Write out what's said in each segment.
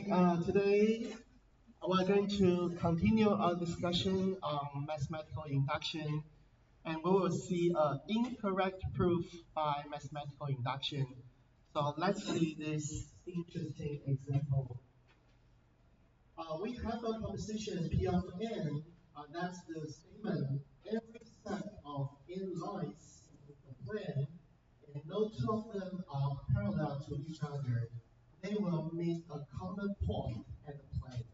Today we're going to continue our discussion on mathematical induction, and we will see incorrect proof by mathematical induction. So let's see this interesting example. We have a proposition P of n, that's the statement, every set of n lines in the plane, and no two of them are parallel to each other, they will meet a common point at the plane.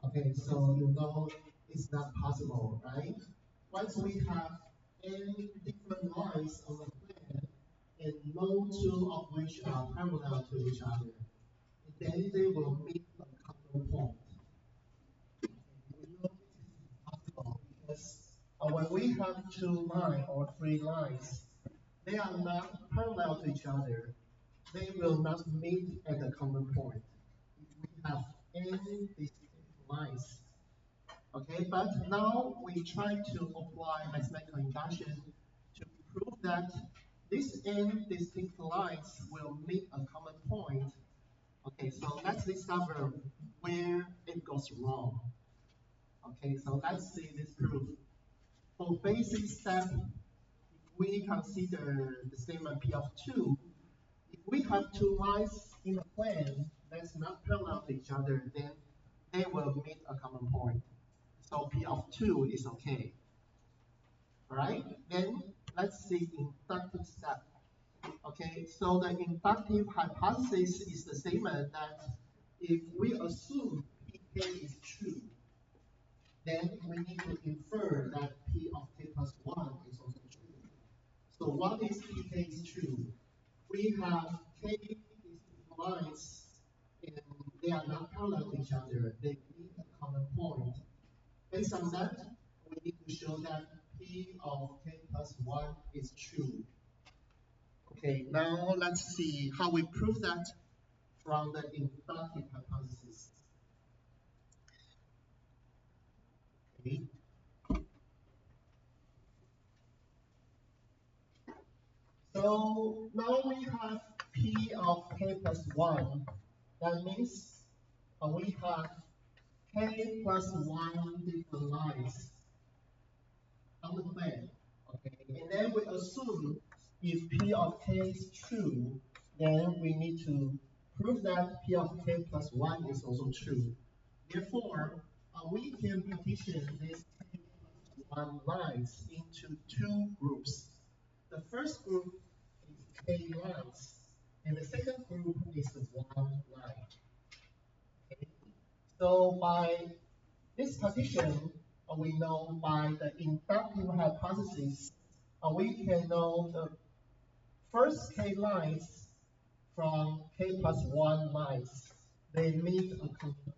Okay, so you know it's not possible, right? Once we have n different lines on the plane, and no two of which are parallel to each other, then they will meet a common point. We know this is possible because when we have two lines or three lines, they are not parallel to each other. They will not meet at a common point. If we have n distinct lines. Okay, but now we try to apply mathematical induction to prove that these n distinct lines will meet a common point. Okay, so let's discover where it goes wrong. Okay, so let's see this proof. For basic step, if we consider the statement P of 2, if we have two lines in a plane that's not parallel to each other, then they will meet a common point. So P of 2 is okay. Alright, then let's see inductive step. Okay, so the inductive hypothesis is the statement that if we assume Pk is true, then we need to infer that P of k plus 1 is also true. So what is Pk is true? We have k distinct lines and they are not parallel to each other. They meet a common point. Based on that, we need to show that P of k plus 1 is true. Okay, now let's see how we prove that from the inductive hypothesis. Okay. So now we have P of k plus 1. That means we have k plus 1 different lines on the plane. Okay, and then we assume if P of k is true, then we need to prove that P of k plus 1 is also true. Therefore, we can partition these k plus 1 lines into two groups. The first group is k lines, and the second group is the 1 line. Okay. So by this partition, we know by the inductive hypothesis, we can know the first k lines from k plus 1 lines. They meet a common point.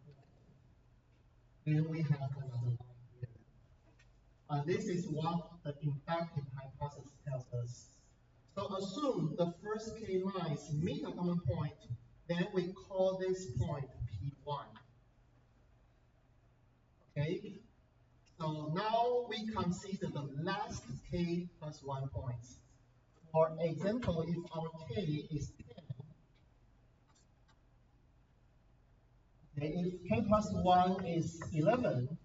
Then we have another line here. This is what the inductive hypothesis tells us. So assume the first k lines meet a common point, then we call this point P1. Okay? So now we consider the last k plus 1 points. For example, if our k is 10, okay, if k plus 1 is 11,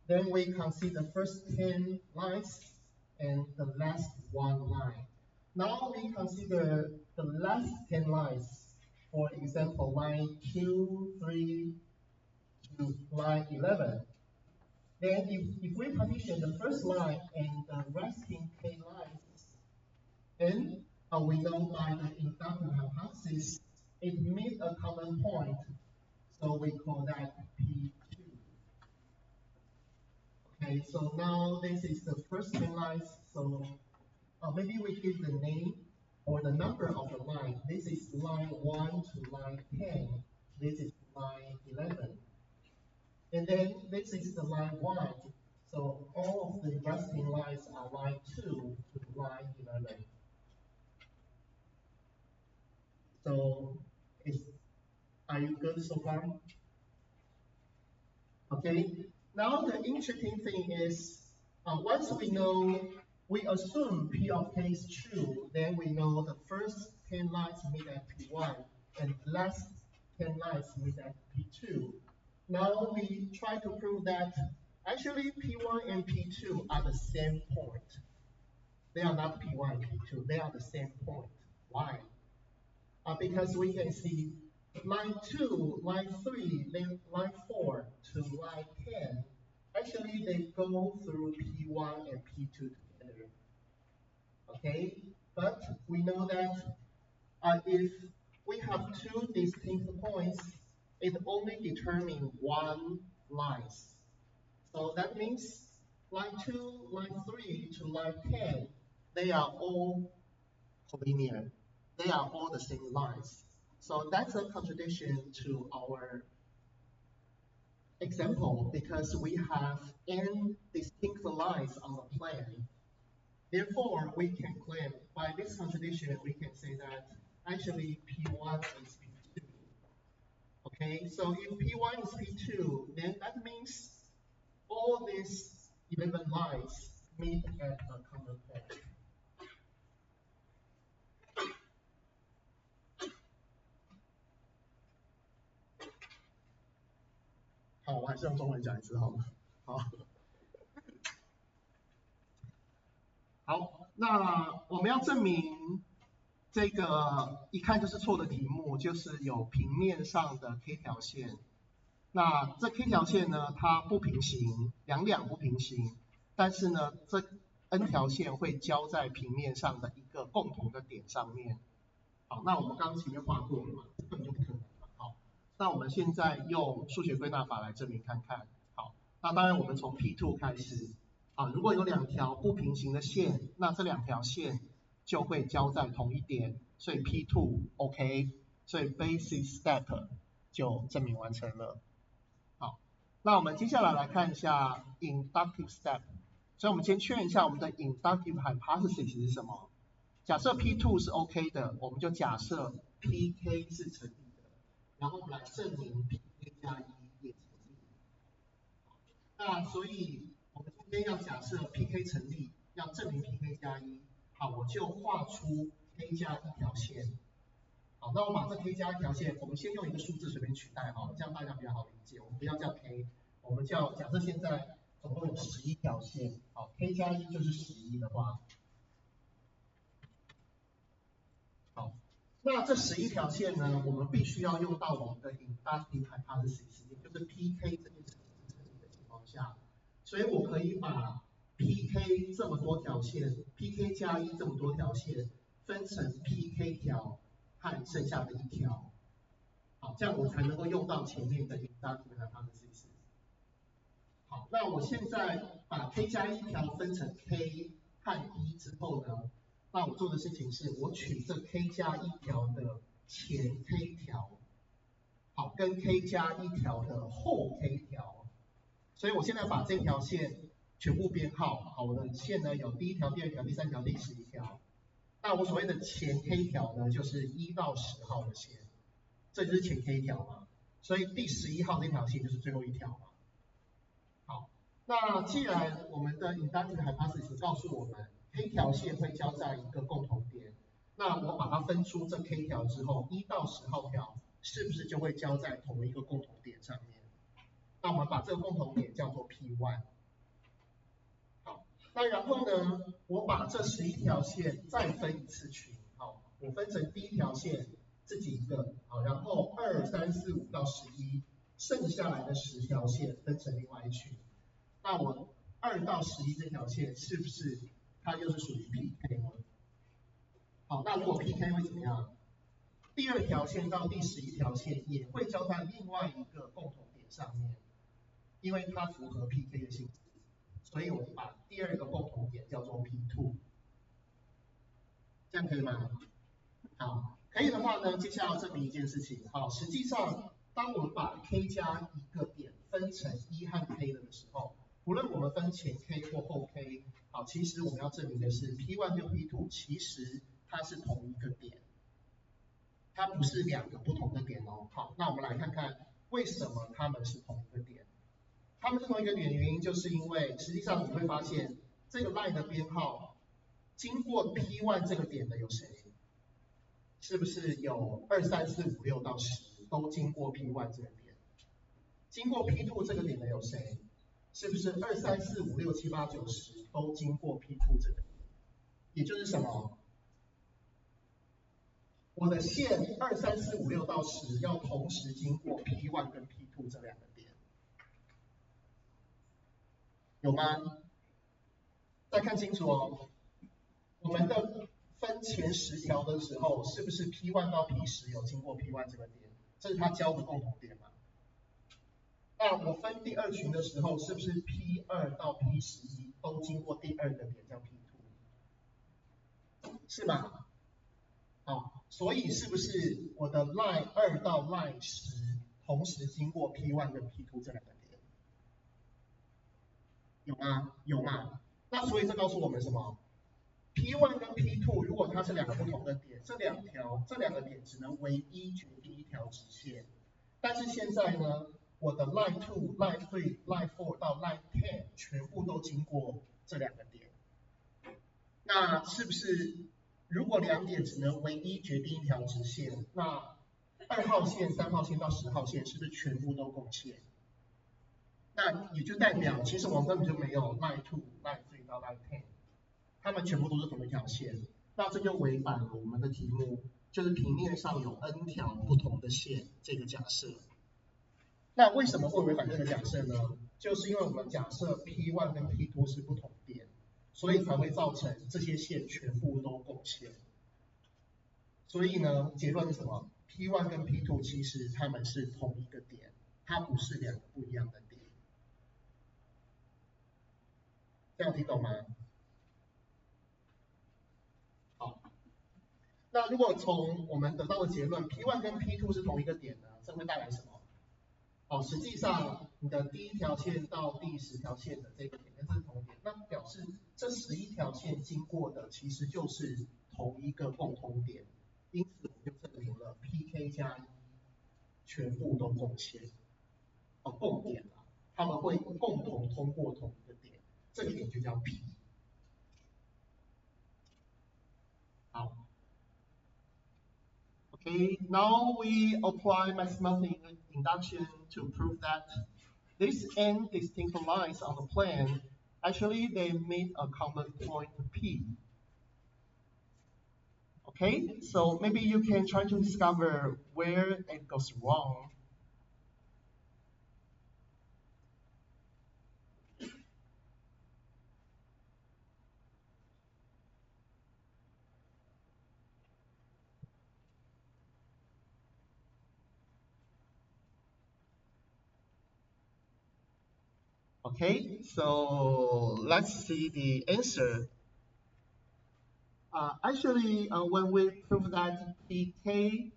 then we consider the first 10 lines and the last 1 line. Now we consider the last 10 lines. For example, line 2, 3 to line 11. Then if we partition the first line and the resting k lines, then we know by the inductive hypothesis, it meets a common point. So we call that P2. Okay, so now this is the first 10 lines. So maybe we give the name or the number of the line. This is line 1 to line 10. This is line 11. And then this is the line 1. So all of the resting lines are line 2 to line 11. So are you good so far? Okay. Now the interesting thing is, once we assume P of k is true, then we know the first 10 lines meet at P1 and the last 10 lines meet at P2. Now we try to prove that actually P1 and P2 are the same point. They are not P1 and P2, they are the same point. Why? Because we can see line 2, line 3, then line 4 to line 10, actually they go through P1 and P2 together. Okay, but we know that if we have two distinct points, it only determines one line. So that means line 2, line 3 to line 10, they are all collinear. They are all the same lines. So that's a contradiction to our example because we have n distinct lines on the plane. Therefore, we can claim by this contradiction, we can say that actually P1 is P2. Okay, so if P1 is P2, then that means all these 11 lines meet at a common point. 好，我还是用中文讲一次好了。好，好，那我们要证明这个一看就是错的题目，就是有平面上的 K 条线。那这 K 条线呢，它不平行，两不平行，但是呢，这 N 条线会交在平面上的一个共同的点上面。好，那我们刚刚前面画过了嘛，这根本就不可能。好，那我们现在用数学归纳法来证明看看。好，那当然我们从 P2 开始。啊，如果有两条不平行的线，那这两条线就会交在同一点，所以 P2 OK， 所以 basic step 就证明完成了。好，那我们接下来来看一下 inductive step。所以我们先确认一下我们的 inductive hypothesis 是什么。假设 P2 是 OK 的，我们就假设 PK 是成立的，然后我们来证明 PK 加1也成立。那所以我们今天要假设 PK 成立，要证明 PK 加1，好，我就画出 K 加1条线。好，那我把这 K 加1条线，我们先用一个数字随便取代好了，这样大家比较好理解。我们不要叫 K， 我们叫假设现在总共有11条线，好 ，K 加1就是11的话，好，那这11条线呢，我们必须要用到我们的 inductive hypothesis， 也就是 PK 这件事情成立的情况下，所以我可以把 PK 这么多条线 ，PK 加1这么多条线分成 PK 条和剩下的一条，好，这样我才能够用到前面的 inductive hypothesis。好，那我现在把 K 加1条分成 K 和1之后呢，那我做的事情是我取这 K 加1条的前 K 条，好，跟 K 加1条的后 K 条，所以我现在把这条线全部编号，好，我的线呢有第1条、第2条、第3条、第11条。那我所谓的前 K 条呢，就是1到10号的线，这就是前 K 条嘛，所以第11号这条线就是最后一条嘛。好，那既然我们的 inductive hypothesis 告诉我们 K 条线会交在一个共同点，那我把它分出这 K 条之后，1到10号条是不是就会交在同一个共同点上面？那我们把这个共同点叫做 P1。好，那然后呢，我把这11条线再分一次群，好，我分成第1条线自己一个，好，然后2、3、4、5到11，剩下来的10条线分成另外一群。那我2到11这条线是不是它就是属于 PK 呢？好，那如果 PK 会怎么样？第2条线到第11条线也会交在另外一个共同点上面，因为它符合 PK 的性质，所以我们把第2个共同点叫做 P2， 这样可以吗？好，可以的话呢，接下来要证明一件事情，好，实际上当我们把 K 加一个点分成1和 K 的时候，无论我们分前 K 或后 K， 好，其实我们要证明的是 P1 跟 P2 其实它是同一个点，它不是2个不同的点哦。好，那我们来看看为什么它们是同一个点。它们是同一个点的原因，就是因为实际上你会发现这个 line 的编号经过 P1 这个点的有谁？是不是有2、3、4、5、6到10？都经过 P1 这个点，经过 P2 这个点的有谁？是不是2、3、4、5、6、7、8、9、10都经过 P2 这个点？也就是什么？我的线2、3、4、5、6到10要同时经过 P1 跟 P2 这两个点，有吗？再看清楚哦，我们的分前10条的时候，是不是 P1 到 P10有经过 P1 这个点？这是它交的共同点嘛？那我分第二群的时候，是不是 P2 到 P11都经过第二个点叫 P2？ 是吗？好，所以是不是我的 line 2到 line 10同时经过 P1 跟 P2 这两个点？有吗？有嘛？那所以这告诉我们什么？P1 跟 P2 如果它是两个不同的点，这两个点只能唯一决定一条直线。但是现在呢，我的 line 2、line 3、line 4到 line 10全部都经过这两个点。那是不是如果两点只能唯一决定一条直线，那2号线、3号线到10号线是不是全部都共线？那也就代表，其实我们根本就没有 line 2、line 3到 line 10。它们全部都是同一条线，那这就违反了我们的题目，就是平面上有 n 条不同的线这个假设。那为什么会违反这个假设呢？就是因为我们假设 P1 跟 P2 是不同点，所以才会造成这些线全部都共线。所以呢，结论是什么 ？P1 跟 P2 其实它们是同一个点，它不是两个不一样的点。这样听懂吗？好，那如果从我们得到的结论 P1 跟 P2 是同一个点呢，这会带来什么？哦，实际上你的第一条线到第10条线的这个点跟这是同点，那表示这11条线经过的其实就是同一个共通点，因此我们就证明了 PK 加1全部都共线，共点啊，他们会共同通过同一个点，这个点就叫 P。好。Okay, now we apply mathematical induction to prove that these n distinct lines on the plane, actually they meet a common point P. Okay, so maybe you can try to discover where it goes wrong. Okay, so let's see the answer. Actually, when we prove that pk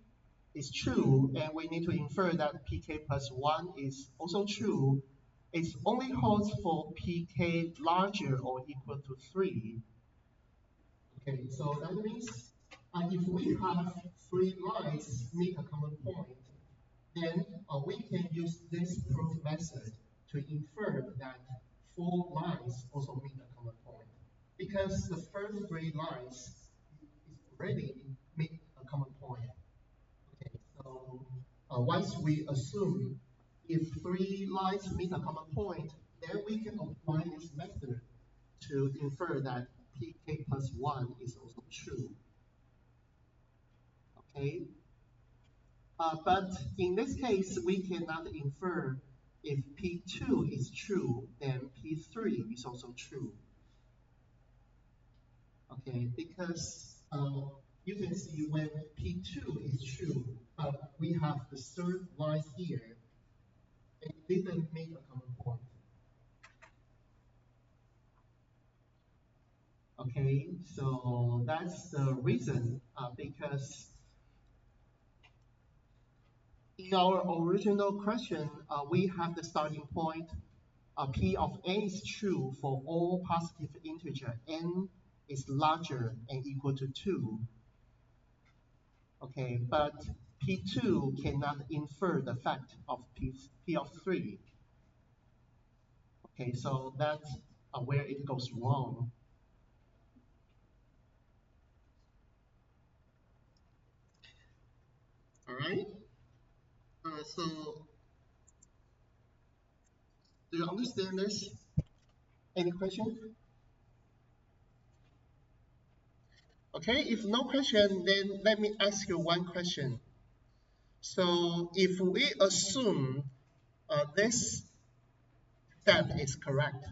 is true, and we need to infer that pk plus 1 is also true, it only holds for pk larger or equal to 3. Okay, so that means if we have 3 lines meet a common point, then we can use this proof method to infer that 4 lines also meet a common point. Because the first 3 lines is already meet a common point. Okay, so once we assume if 3 lines meet a common point, then we can apply this method to infer that pk plus 1 is also true. Okay, but in this case, we cannot infer if P2 is true, then P3 is also true. Okay, because you can see when P2 is true, but we have the third line here, it didn't make a common point. Okay, so that's the reason, because in our original question, we have the starting point, P of n is true for all positive integer n is larger and equal to 2. Okay, but P2 cannot infer the fact of P of 3. Okay, so that's where it goes wrong. All right. So, do you understand this? Any question? Okay, if no question, then let me ask you one question. So, if we assume this step is correct,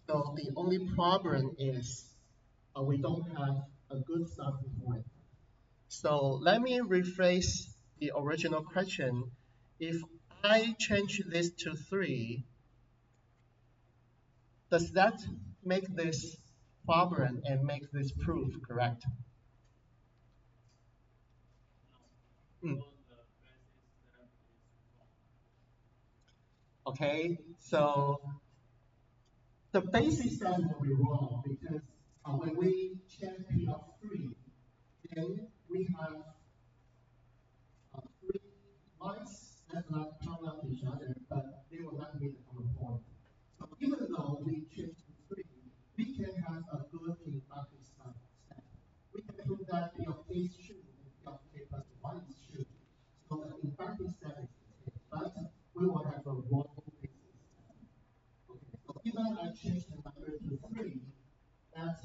so the only problem is we don't have a good starting point. So let me rephrase the original question. If I change this to 3, does that make this problem and make this proof correct? Mm. Okay, so the basic step will be wrong because when we check P of 3, then we have 3 lines that are parallel to each other, but they will not meet the common point. So even though we change to 3, we can have a good inductive step. We can prove that P of k is true and P of k plus 1 is true. So the inductive step is the same, but we will have a wrong basic step. Okay, so even I change the number to 3, that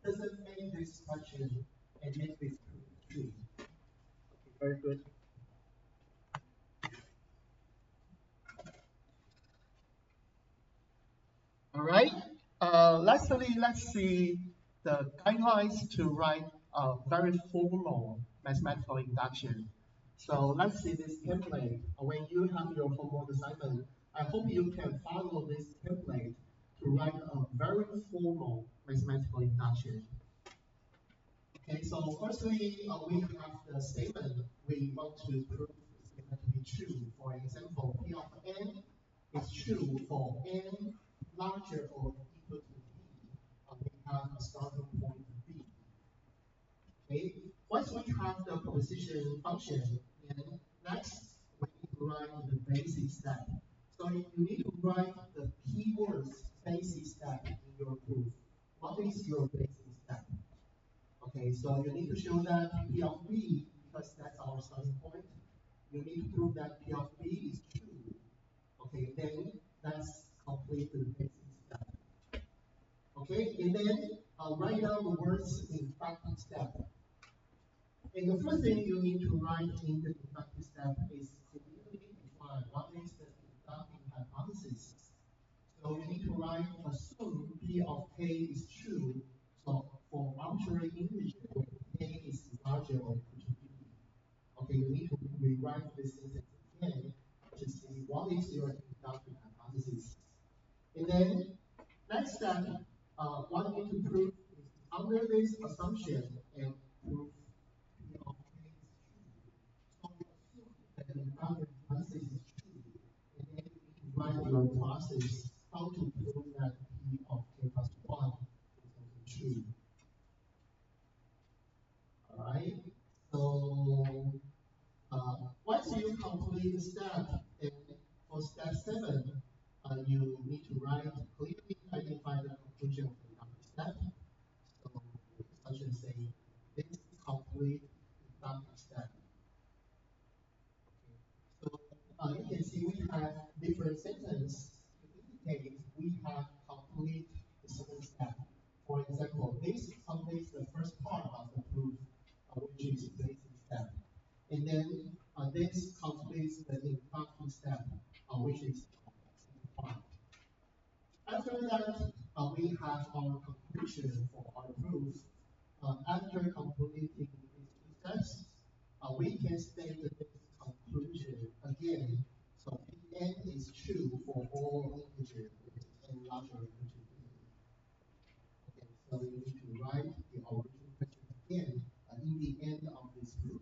doesn't make this question and make this proof true. Okay, very good. All right. Lastly, let's see the guidelines to write a very formal mathematical induction. So let's see this template. When you have your homework assignment, I hope you can follow this template to write a very formal mathematical induction. Okay, so firstly, we have the statement we want to prove the statement to be true. For example, P of n is true for n larger or equal to b. We have a starting point b. Okay, once we have the proposition function, then next we need to write the basic step. So you need to write the keywords basic step in your proof. What is your basic step? Okay, so you need to show that P of B, because that's our starting point, you need to prove that P of B is true. Okay, then that's complete the basic step. Okay, and then write down the words in inductive step. And the first thing you need to write in the inductive step is clearly define what is the inductive hypothesis. So you need to write assume P of K is true. So for arbitrary integer, when K is larger or equal to B. Okay, you need to rewrite this sentence again to see what is your inductive hypothesis. And then next step, what you need to prove is under this assumption and prove P of K is true. So you assume that the inductive hypothesis is true, and then you need to write your process how to prove that P of K plus 1 is also true. Alright, so once you complete the step, then for step 7, you need to clearly identify the conclusion of the inductive step. So such as say, this complete inductive step. Okay. So you can see we have different sentences to indicate we have complete the second step. For example, this completes the first part of the proof, which is the basic step. And then this completes the inductive step, which is the complexity part. After that, we have our conclusion for our proof. After completing these two steps, we can state this conclusion again. So Pn is true for all integers with n larger or equal to b. Okay, so you need to write the original question again in the end of this proof.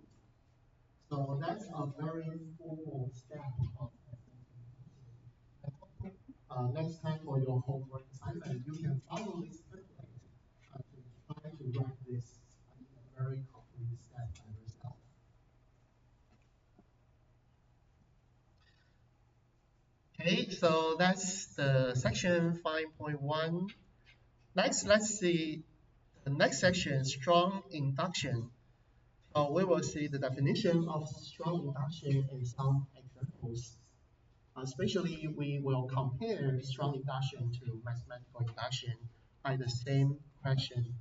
So that's a very formal step of next time for your homework assignment, you can follow this template to try to write this in a very complete step by yourself. Okay, so that's the section 5.1. Next, let's see the next section, strong induction. We will see the definition of strong induction and some examples. Especially, we will compare strong induction to mathematical induction by the same question.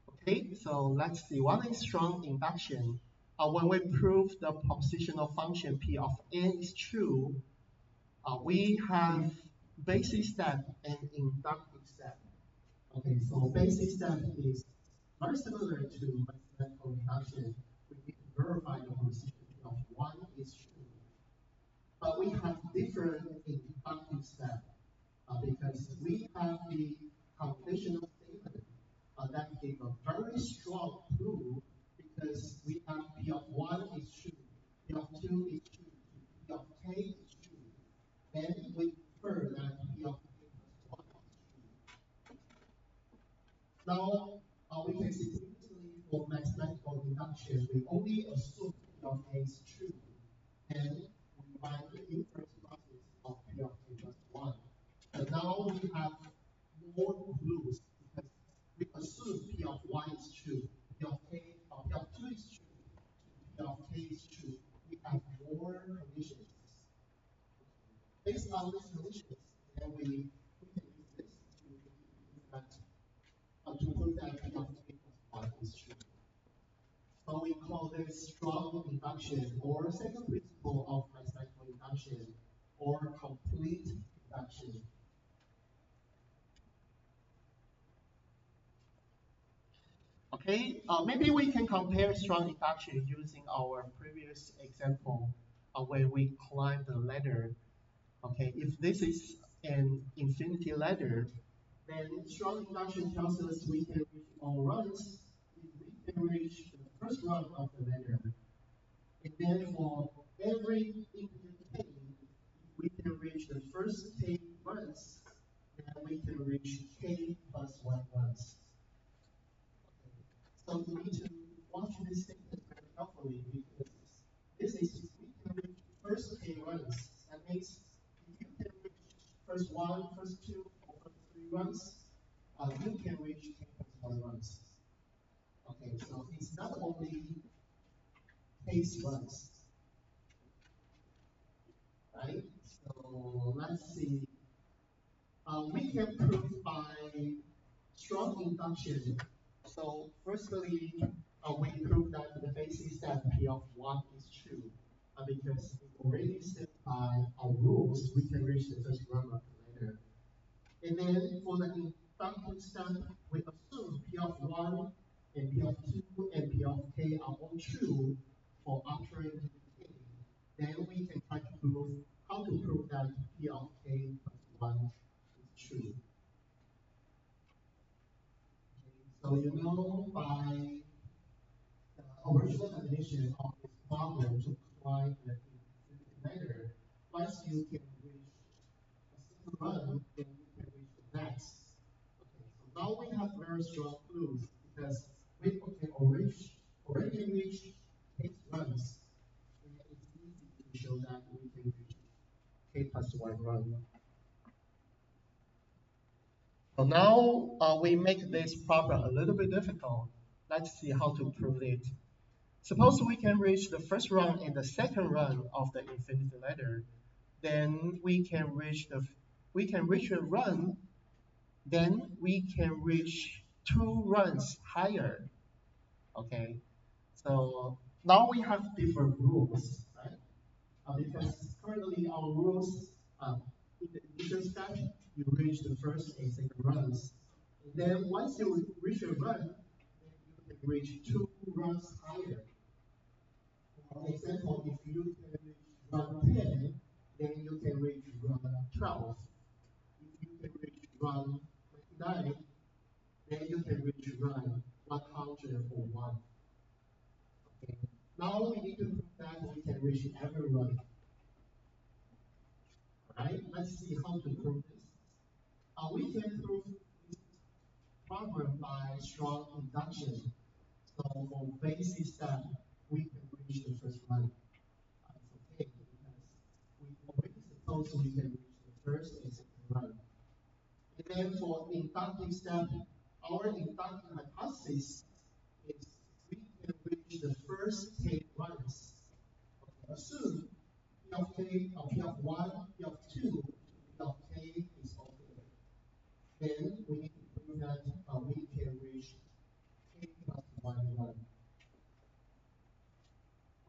Okay, so let's see. What is strong induction? When we prove the propositional function P of n is true, we have basic step and inductive step. Okay, so basic step is very similar to mathematical induction. We need to verify the proposition P of 1 is true. But we have different inductive step because we have the conditional statement that give a very strong proof because we have P of 1 is true, P of 2 is true, P of k is true. Then we infer that P of k plus 1 is true. Now, we can see previously for mathematical induction, we only assume P of k is true. And we find the inference process of P of k plus 1. But now we have more clues because we assume P of 1 is true, P of k, P of 2 is true, P of k is true. We have more conditions. Based on these conditions, then we can use this to prove that P of k plus 1 is true. So we call this strong induction or second principle of mathematical induction or complete induction. Okay, maybe we can compare strong induction using our previous example where we climb the ladder. Okay, if this is an infinity ladder, then strong induction tells us we can reach all runs if we can reach the first run of the ladder. And then for every integer k, if we can reach the first k runs, then we can reach k plus 1 runs. So we need to watch this statement very carefully because this is we can reach first k runs. That means if you can reach first 1, first 2, or first 3 runs, you can reach k plus 1 runs. Okay, so it's not only case runs, right? So let's see. We can prove by strong induction. So firstly, we prove that the basis that P of 1 is true because we already said by our rules we can reach the first run of the ladder. And then for the inductive step, we assume P of 1 and P of 2 and P of k are all true for arbitrary k. Then we can try to prove how to prove that P of k plus 1 is true. So you know by the original definition of this problem to climb the infinity ladder, once you can reach a single run, then you can reach the next. Okay, so now we have very strong clues because we can already reach 8 runs, and it's easy to show that we can reach k plus 1 run. So now we make this problem a little bit difficult. Let's see how to prove it. Suppose we can reach the first run and the second run of the infinity ladder, then we can reach a run, then we can reach 2 runs higher. Okay, so now we have different rules, right? Because currently our rules in the initial step you reach the first and second runs. And then once you reach a run, then you can reach 2 runs higher. For example, if you can reach run 10, then you can reach run 12. If you can reach run 29, then you can reach run 101. Okay. Now we need to prove that we can reach every run. Alright, let's see how to prove this. We can prove this problem by strong induction. So for basic step, we can reach the first run. It's okay because we already suppose we can reach the first and second run. And then for inductive step, our inductive hypothesis is we can reach the first k runs. assume P of k, P of 1, P of 2, P of k is okay. Then we need to prove that we can reach k plus 1, 1.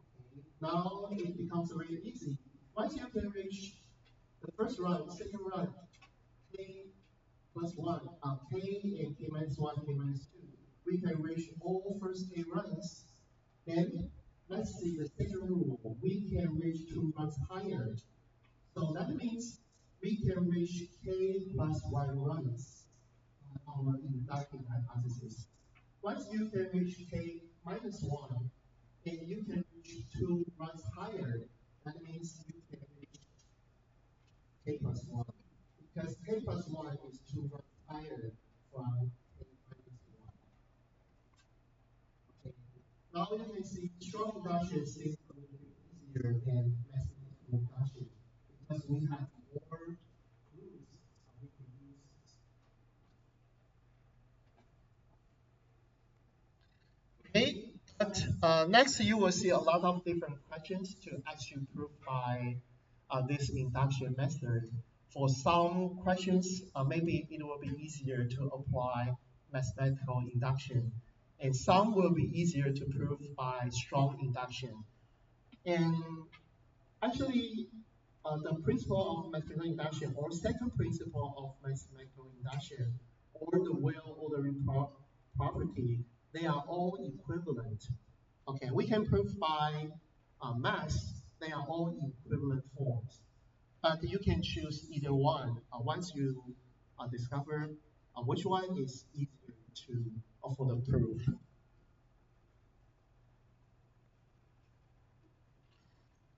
Okay. Now it becomes very easy. Once you can reach the first run, second run, k plus 1, k and k minus 1, k minus 2, we can reach all first k runs. Then let's see the second rule. We can reach 2 runs higher. So that means we can reach k plus 1 runs on our inductive hypothesis. Once you can reach k minus 1, and you can reach 2 runs higher, that means you can reach k plus 1. Because k plus 1 is 2 runs higher from k minus 1. Okay. Now you can see strong induction seems a little bit easier than mathematical induction because we have more proofs we can use. Okay, but next you will see a lot of different questions to ask you proof by this induction method. For some questions, maybe it will be easier to apply mathematical induction, and some will be easier to prove by strong induction. And actually, the principle of mathematical induction, or second principle of mathematical induction, or the well ordering property, they are all equivalent. Okay, we can prove by math, they are all equivalent forms. But you can choose either one once you discover which one is easier to for the proof.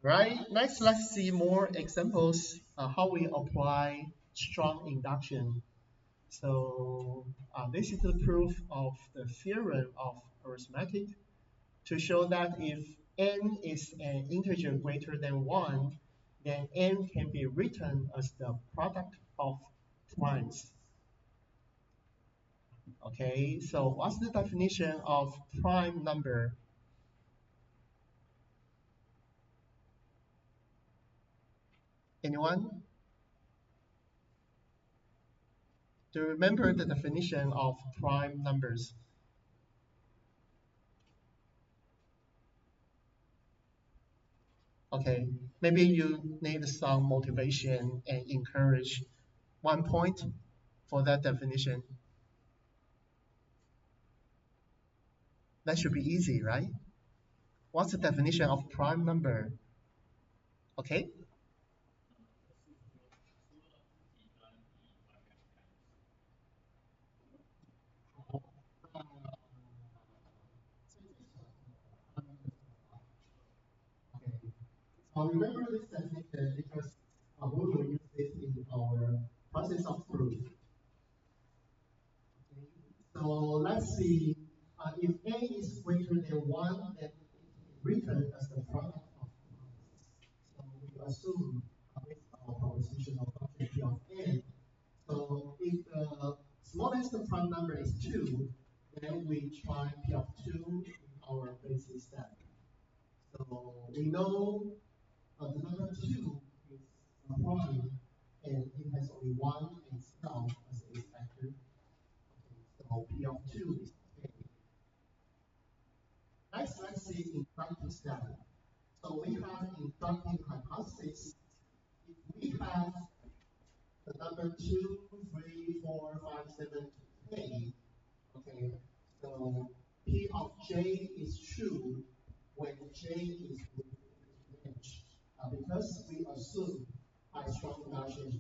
Right, next let's see more examples how we apply strong induction. So this is the proof of the theorem of arithmetic to show that if n is an integer greater than 1, then n can be written as the product of primes. Okay, so what's the definition of prime number? Anyone? Do you remember the definition of prime numbers? Okay, maybe you need some motivation and encourage 1 point for that definition. That should be easy, right? What's the definition of prime number? Okay. Okay. So remember this definition because we will use it in our process of proof. Okay. So let's see. If a is greater than 1, then it is written as the product of numbers. So we assume with our propositional function p of n. So if the smallest prime number is 2, then we try p of 2 in our basic step. So we know the number 2 is a prime and it has only 1 itself as a factor. Okay, so p of 2 is okay. Next, let's see inductive step. So we have inductive hypothesis. If we have the number 2, 3, 4, 5, 7, k, okay, so p of j is true when j is within its range. Because we assume by strong induction,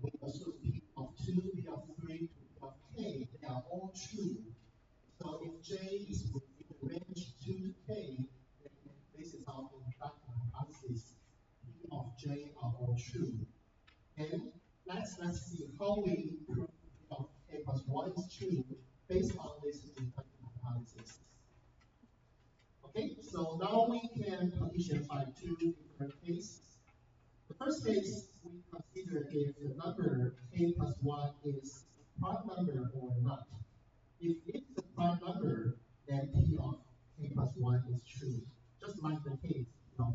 we assume p of 2, p of 3, p of k, they are all true. So if j is within the range 2 to k, then this is our inductive hypothesis. P of j are all true. And let's see how we prove P of k plus 1 is true based on this inductive hypothesis. Okay, so now we can conditionify 2 different cases. The first case, we consider if the number k plus 1 is a prime number or not. If it's a prime number, then p of k plus 1 is true, just like the case of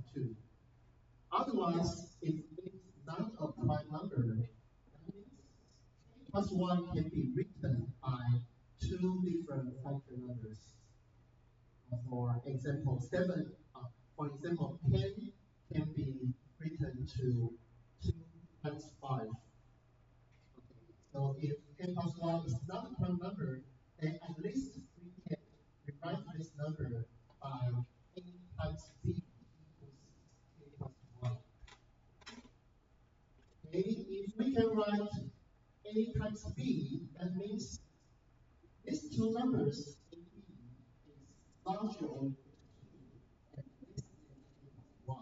numbers. For example, 7, for example, 10 can be written to 2 times 5. Okay. So if 10 plus 1 is not a prime number, then at least we can rewrite this number by a times b equals k plus 1. Okay, if we can write a times b, that means these two numbers a b is larger or equal to 2, and this is k plus 1.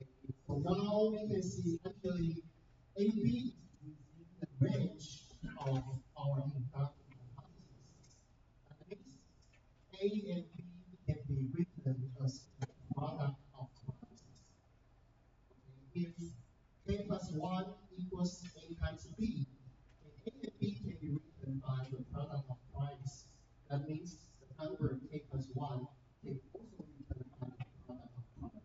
Okay, so now we can see actually AB is within the range of our inductive hypothesis. That means A and B can be written as the product of primes. Okay, if k plus 1 equals A times B, then A and B can be written by the product of primes. That means the number k plus 1 can also be written by the product of primes.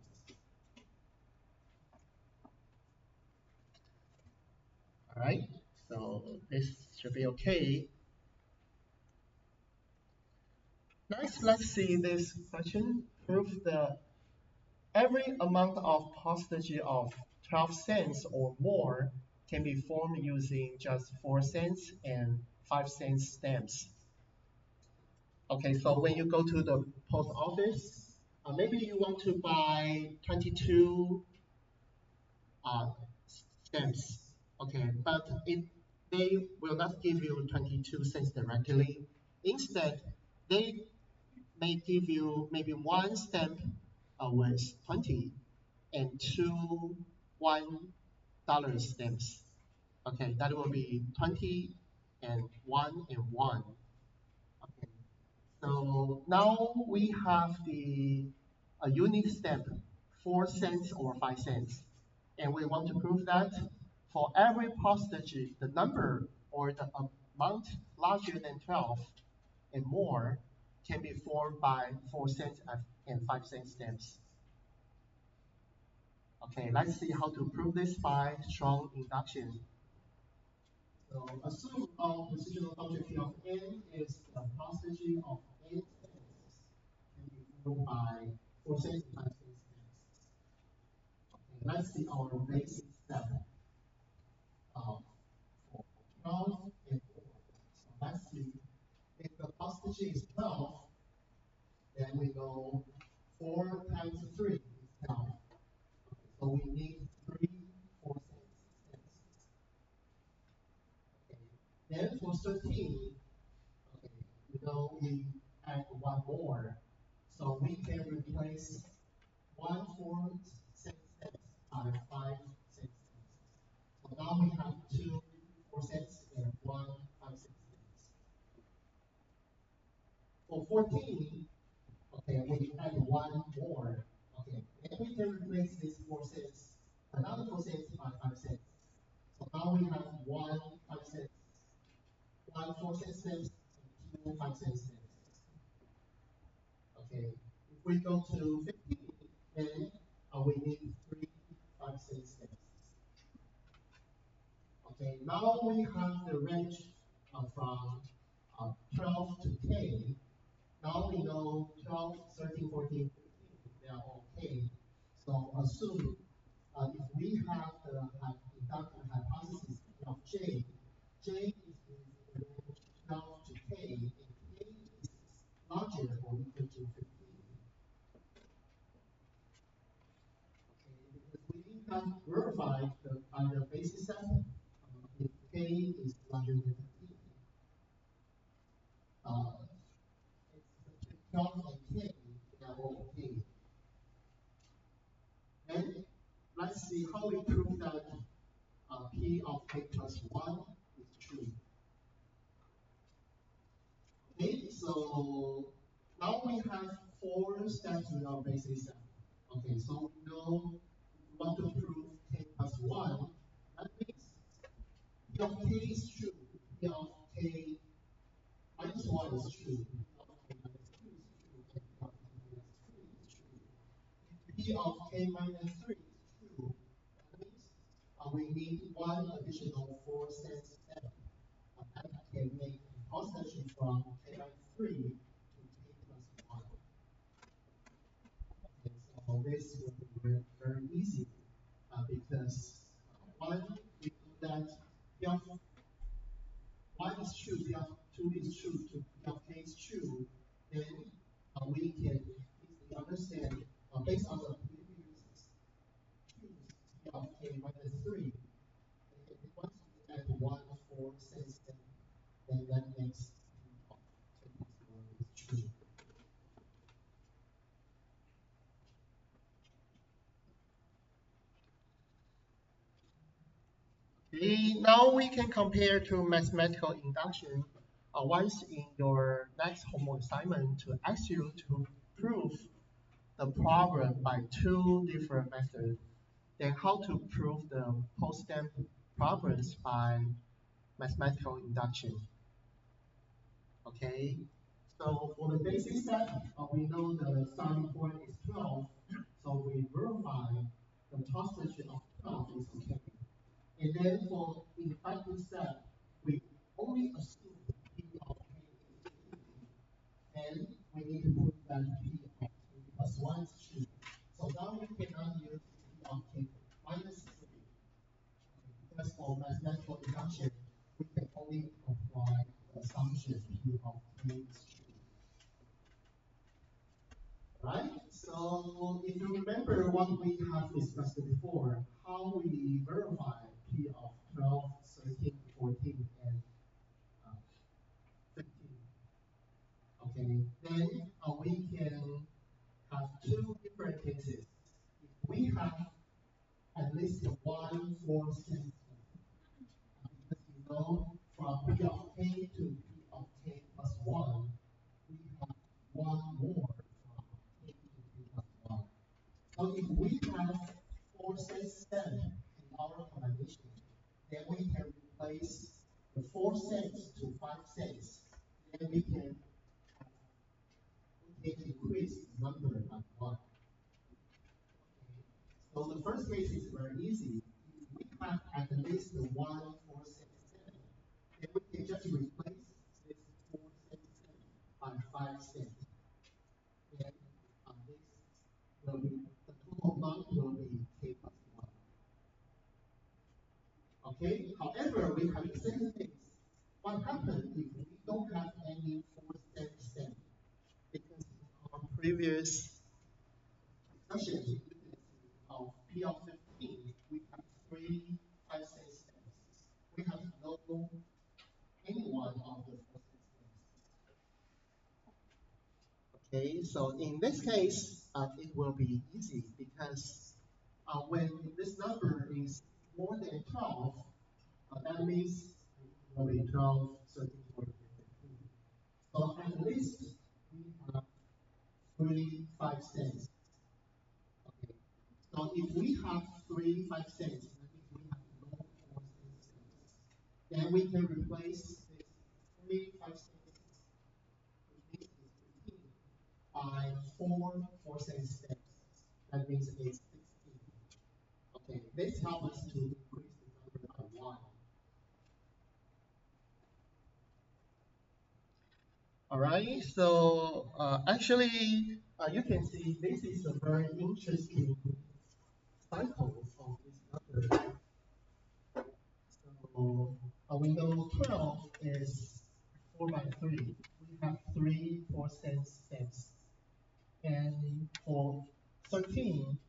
All right, so this should be okay. Next, let's see this question. Prove that every amount of postage of 12 cents or more can be formed using just 4 cents and 5 cents stamps. Okay, so when you go to the post office, maybe you want to buy 22 uh, stamps. Okay, but they will not give you 22 cents directly. Instead, they may give you maybe one stamp with 20 and two $1 stamps. Okay, that will be 20 and 1. Okay, so now we have the a unit stamp, 4 cents or 5 cents. And we want to prove that for every postage, the number or the amount larger than 12 and more can be formed by 4 cents and 5 cent stamps. Okay, let's see how to prove this by strong induction. So assume our positional function P of n is the postage of n stamps can be formed by 4 cents and 5 cent stamps. Okay, let's see our basic step for 12 and 4. So let's see if the postage is 12, then we go 4 times 3 is 12. So we need 3 4 cents. Okay. Then for 13, okay, you know we add one more. So we can replace 1 4 cent steps by 5 cent steps. So now we have 2 4 cents and 1 5 cent steps. For 14, okay, we add one more. Okay, and we can replace this 4 cents, another 4 cents by 5 cents. So now we have 1 5 cents, 1 4 cent steps, and 2 5 cent steps. Okay, if we go to 15, then we need 3 5 cent steps. Okay, now we have the range from 12 to k. Now we know 12, 13, 14, 15, they are all k. So assume if we have the inductive hypothesis of J, J is in the range 12 to k, and k is larger or equal to 15. Okay, because we have verified by the basis set if k is larger than 15. It's between 12 and k, they are all k. And let's see how we prove that P of k plus 1 is true. Okay, so now we have 4 steps in our basis set. Okay, so we know if we want to prove k plus 1, that means P of k is true, P of k minus 1 is true, P of k minus 2 is true, and P of k minus 3 is true. If P of k minus 3 is true, that means we need one additional 4 cents step that can make a postage from k minus 3 to k plus 1. Okay, so this will be very easy because one, we know that p of 1 is true, p of 2 is true, p of k is true, then we can easily understand based on the previous choose p of k minus 3. And once we add 1 for sense, then that makes p of k plus 1 is true. Okay, now we can compare to mathematical induction. Once in your next homework assignment to ask you to prove the problem by two different methods, then how to prove the post-stamp problems by mathematical induction. Okay, so for the basic step, we know the starting point is 12, so we verify the position of 12 is okay. And then for inductive step, we only assume p of k is true, and we need to prove that p of k plus 1 is true. So now we cannot use p of k minus 3. Because for mathematical induction, we can only apply the assumption p of k is true. Right? So if you remember what we have discussed before, how we verify p of 12, 13, 14, and 15. Okay, then we can have two different cases. If we have at least one four sense, because you know from p of k to p of k plus 1, we have one more from k to p plus 1. So if we have 4 cents step in our combination, then we can replace the 4 cents to 5 cents. Then we can increase the number by 1. Okay. So the first case is very easy. If we have at least the 1 4 cents step, then we can just replace this 4 cents step by 5 cents. Then this will be the total amount will be k plus 1. Okay, however, we have the second case. What happens if we don't have any 4 cent step? Because in our previous discussion of P of 15, we have 3 5 cent steps. We have no any one of the 4 cent steps. Okay, so in this case, it will be easy because when this number is more than 12, that means it will be 12, 13, 14, 15. So at least we have 3 5 cents. Okay. So if we have 3 5 cents, that means we have no 4 cents. Then we can replace this 3 5 cents, which is 15, by 4 4 cents steps. That means it's 16. Okay, this helps us to increase the number by 1. All right, so actually, you can see this is a very interesting cycle of this number. So we know 12 is 4 by 3. We have 3 4 cents steps. And for 13,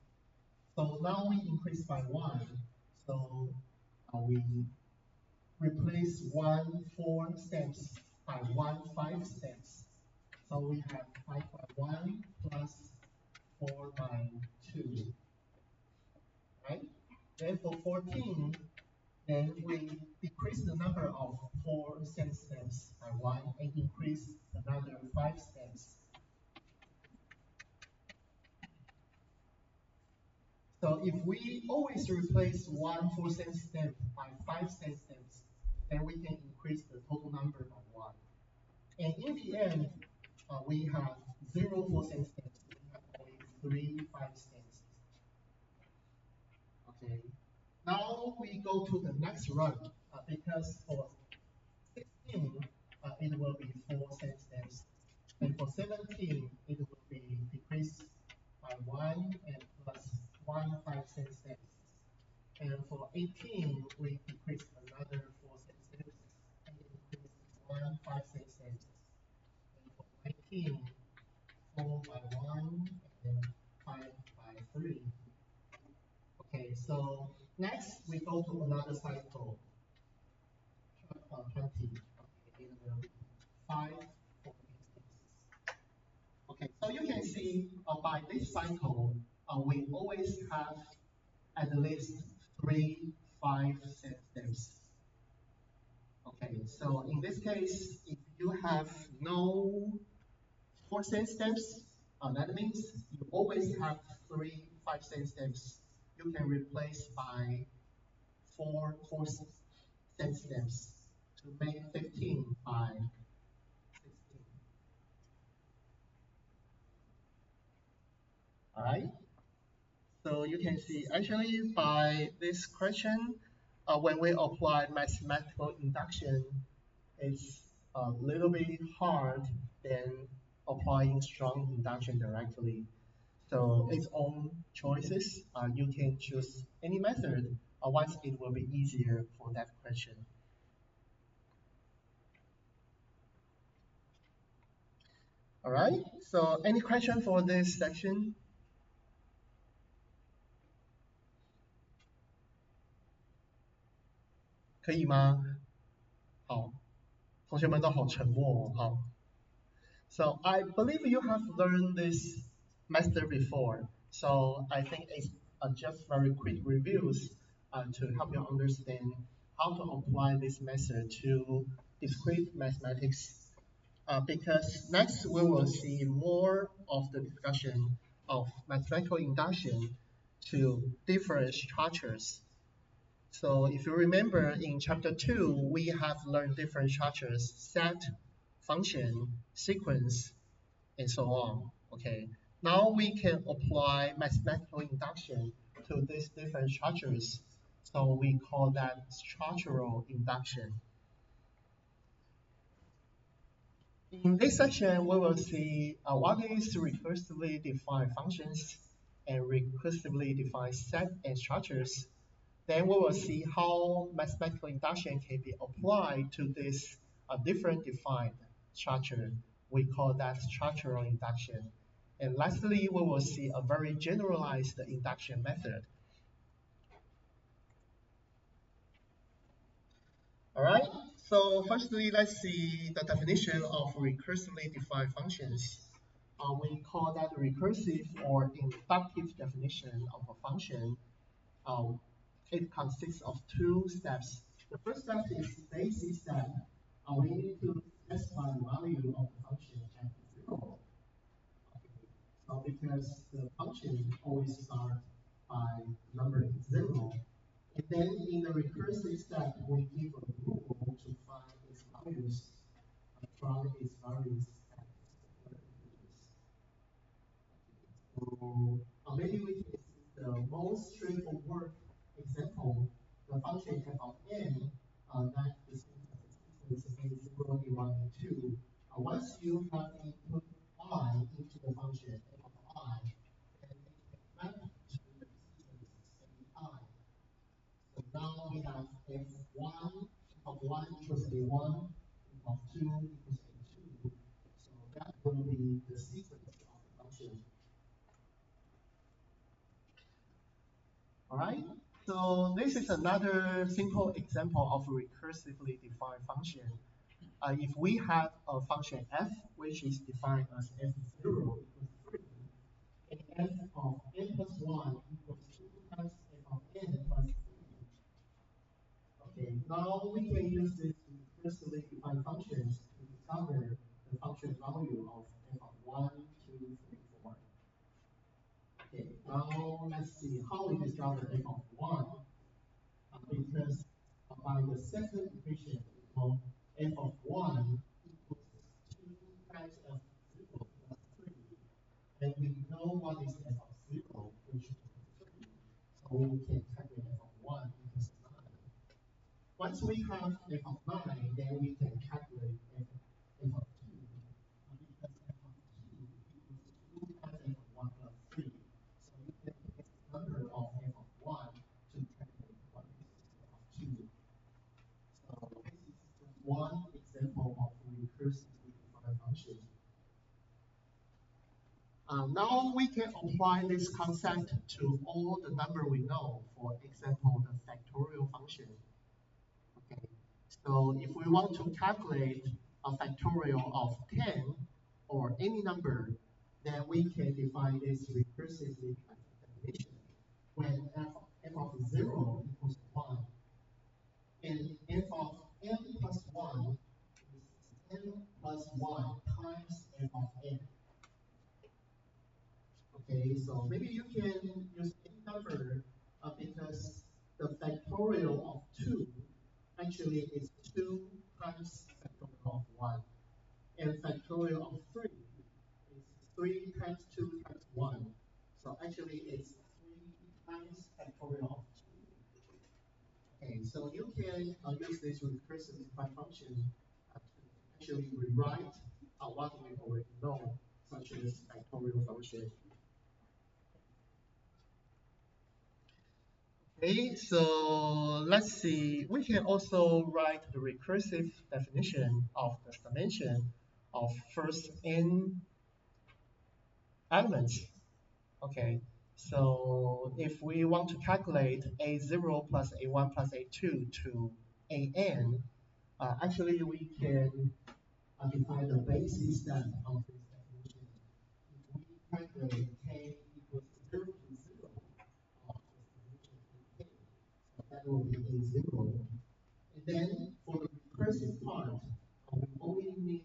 so now we increase by 1. So we replace 1 4 steps by 1 5 steps. So we have 5 by 1 plus 4 by 2. Right? Then for 14, then we decrease the number of 4 cent steps by 1 and increase another 5 steps. So if we always replace 1 4 cent step by 5 cent steps, then we can increase the total number by 1. And in the end, we have 0 4 cent steps. We have only 3 5 steps. Okay. Now we go to the next run because for 16, it will be 4 cent steps. 18, we decrease another 4 cents and increase 1 5 cents. And for 19, 4 by 1 and 5 by 3. Okay, so next we go to another cycle, 20. Okay, it will be 5 for 6. Okay, so you can see by this cycle, we always have at least 3 5 cent steps. Okay, so in this case, if you have no 4 cent steps, that means you always have 3 5 cent steps. You can replace by 4 cent steps to make 15 by 16. All right. So you can see actually by this question, when we apply mathematical induction, it's a little bit hard than applying strong induction directly. So its own choices. You can choose any method once it will be easier for that question. All right. So any question for this section? 可以吗？好，同学们都好沉默哦。好。So I believe you have learned this method before. So I think it's just very quick reviews to help you understand how to apply this method to discrete mathematics. Because next we will see more of the discussion of mathematical induction to different structures. So if you remember in chapter 2, we have learned different structures, set, function, sequence, and so on. Okay. Now we can apply mathematical induction to these different structures. So we call that structural induction. In this section, we will see what is recursively defined functions and recursively defined set and structures. Then we will see how mathematical induction can be applied to this different defined structure. We call that structural induction. And lastly, we will see a very generalized induction method. All right, so firstly, let's see the definition of recursively defined functions. We call that recursive or inductive definition of a function. It consists of 2 steps. The first step is basic step. We need to specify the value of the function at 0. So because the function always starts by number 0. And then in the recursive step, we give a rule to find its values from its values at so maybe we can see the most straightforward example, the function f of n, that is a 0, 1, and 2. Once you have input I into the function f of I, then it can map to the sequence I. So now we have f1, f of 1 equals a1, f of 2 equals a2. So that will be the sequence of the function. All right, so this is another simple example of a recursively defined function. If we have a function f, which is defined as f0 equals 3, and f of n plus 1 equals 2 times f of n plus 3. Okay, now we can use this recursively defined functions to discover the function value of f of 1, 2, 3, 4. Okay, now let's see how we discover f of 1. Because by the second equation, f of 1 equals 2 times f of 0 plus 3. And we know what is f of 0, which is 3. So we can calculate f of 1 equals 9. Once we have f of 9, then we can calculate f of 2. Because f of 2 equals 2 times f of 1 plus 3. So you can take the number of f of 1 to calculate what is recursively defined function. Now we can apply this concept to all the number we know. For example, the factorial function. Okay, so if we want to calculate a factorial of 10 or any number, then we can define this recursively definition when f of 0 equals 1 and f of n plus 1 is n plus 1 times f of n. Okay, so maybe you can use any number because the factorial of 2 actually is 2 times factorial of 1. And factorial of 3 is 3 times 2 times 1. So actually it's 3 times factorial of 2. Okay, so you can use this recursive defined function to actually rewrite what we already know, such as factorial function. Okay, so let's see. We can also write the recursive definition of the summation of first n elements. Okay, so if we want to calculate a0 plus a1 plus a2 to an, actually we can define the basis step of this definition. If we calculate k equals 0 to 0 of the solution in k, so that will be a0. And then for the recursive part, we only need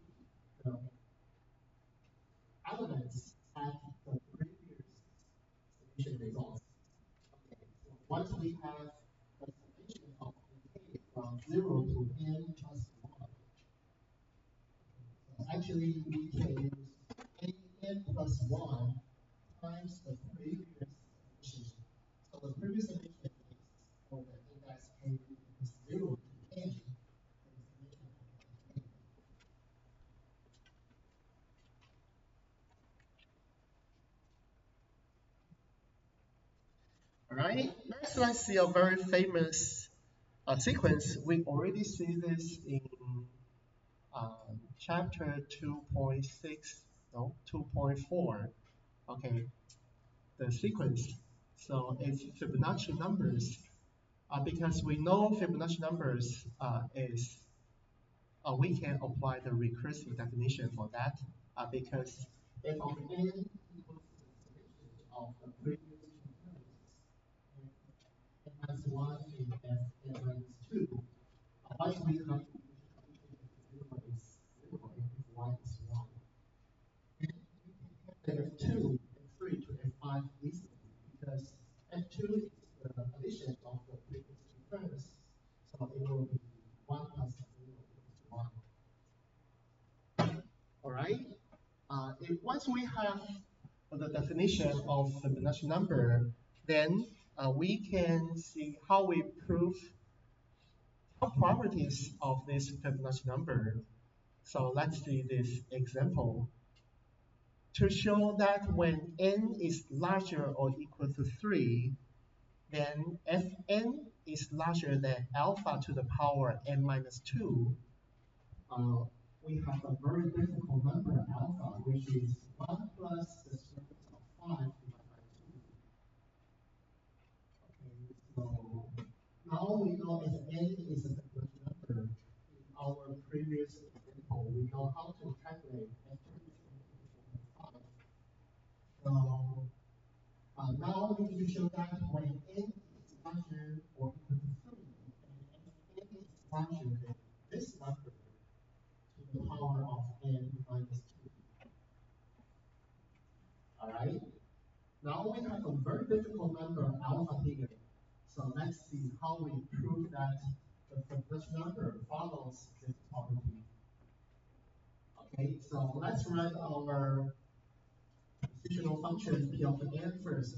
the elements at the previous solution results. Okay, so once we have the summation of k from 0 to n plus 1, so actually we can use n plus 1 times the previous summation. So the previous summation is for the index k is 0 to n. All right, next let's see a very famous sequence. We already see this in chapter 2.6, no, 2.4. Okay, the sequence. So it's Fibonacci numbers. Because we know Fibonacci numbers is, we can apply the recursive definition for that because f of n equals the summation of the previous two terms, n minus 1 and n minus 2. Once we have to use the is 0 and f1 is 1. And we can calculate f2 and 3 to f5 easily because f2 is the addition of the previous two terms. So it will be 1 plus 0 equals 1. All right. Once we have the definition of Fibonacci number, then we can see how we prove some properties of this Fibonacci number. So let's see this example. To show that when n is larger or equal to 3, then fn is larger than alpha to the power n minus 2. We have a very difficult number, alpha, which is 1 plus the square root of 5 divided by 2. Okay, so now we know if n is a Fibonacci number. In our previous example, we know how to calculate f2 is 5. So now we need to show that when n is larger or equal to 3, and n is larger than this number to the power of n minus 2. Alright? Now we have a very difficult number, alpha here. So let's see how we prove that the Fibonacci number follows this property. Okay, so let's write our positional function p of n first.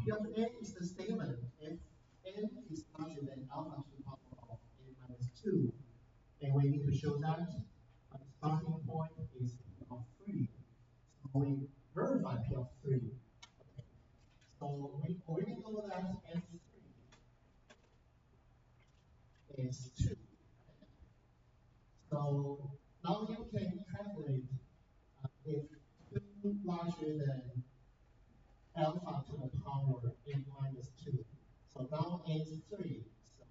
P of n is the statement if n is larger than alpha to the power of n minus 2. And we need to show that the starting point is p of 3. So we verify p of 3. Okay. So we already know that f3 is 2. So now you can if 2 larger than alpha to the power n minus 2. So now n is 3. So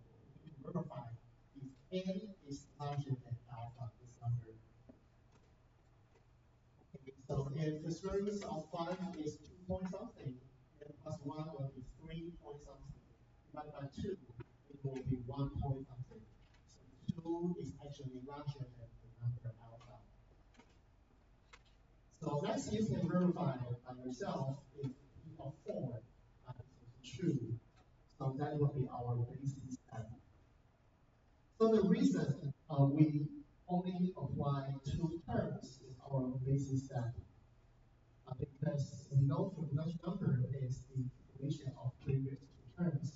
we can verify if n is larger than alpha, this number. Okay, so if the series of 5 is 2 point something, n plus 1 will be 3 point something. Divided by 2, it will be 1 point something. So 2 is actually larger than the number alpha. So next you can verify by yourself if P of 4 is true. So that will be our basic step. So the reason we only apply 2 terms in our basic step because we know Fibonacci number is the equation of previous 2 terms.